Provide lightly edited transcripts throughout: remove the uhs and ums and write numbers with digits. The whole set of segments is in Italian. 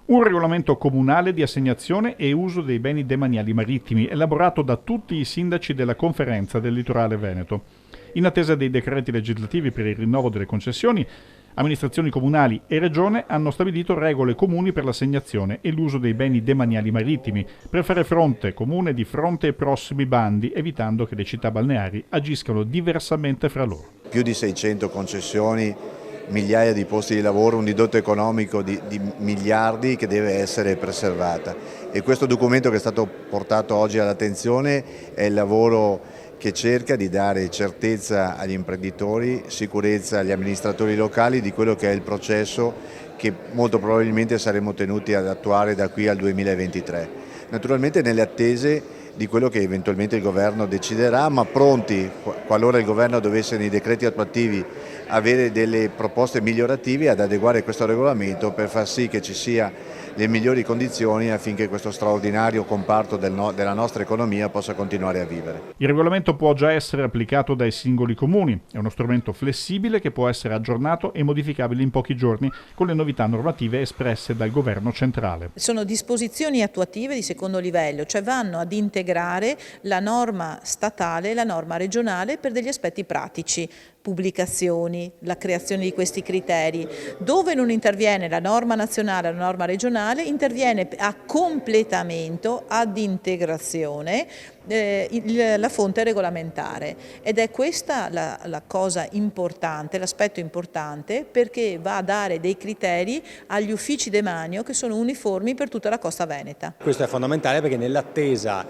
Un regolamento comunale di assegnazione e uso dei beni demaniali marittimi, elaborato da tutti i sindaci della Conferenza del Litorale Veneto. In attesa dei decreti legislativi per il rinnovo delle concessioni, amministrazioni comunali e regione hanno stabilito regole comuni per l'assegnazione e l'uso dei beni demaniali marittimi, per fare fronte comune di fronte ai prossimi bandi, evitando che le città balneari agiscano diversamente fra loro. Più di 600 concessioni, migliaia di posti di lavoro, un indotto economico di miliardi che deve essere preservata. E questo documento che è stato portato oggi all'attenzione è il lavoro che cerca di dare certezza agli imprenditori, sicurezza agli amministratori locali di quello che è il processo che molto probabilmente saremo tenuti ad attuare da qui al 2023. Naturalmente nelle attese di quello che eventualmente il governo deciderà, ma pronti, qualora il governo dovesse nei decreti attuativi avere delle proposte migliorative, ad adeguare questo regolamento per far sì che ci sia le migliori condizioni affinché questo straordinario comparto della nostra economia possa continuare a vivere. Il regolamento può già essere applicato dai singoli comuni, è uno strumento flessibile che può essere aggiornato e modificabile in pochi giorni con le novità normative espresse dal governo centrale. Sono disposizioni attuative di secondo livello, cioè vanno ad integrare la norma statale e la norma regionale per degli aspetti pratici, pubblicazioni, la creazione di questi criteri. Dove non interviene la norma nazionale o la norma regionale, interviene a completamento, ad integrazione, la fonte regolamentare, ed è questa la cosa importante, l'aspetto importante, perché va a dare dei criteri agli uffici demanio che sono uniformi per tutta la costa veneta. Questo è fondamentale perché nell'attesa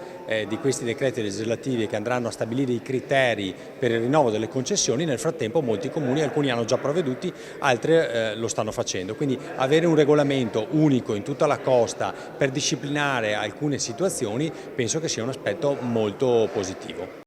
di questi decreti legislativi che andranno a stabilire i criteri per il rinnovo delle concessioni, nel frattempo molti comuni, alcuni hanno già provveduti, altri lo stanno facendo, quindi avere un regolamento unico in tutta la costa per disciplinare alcune situazioni penso che sia un aspetto molto positivo.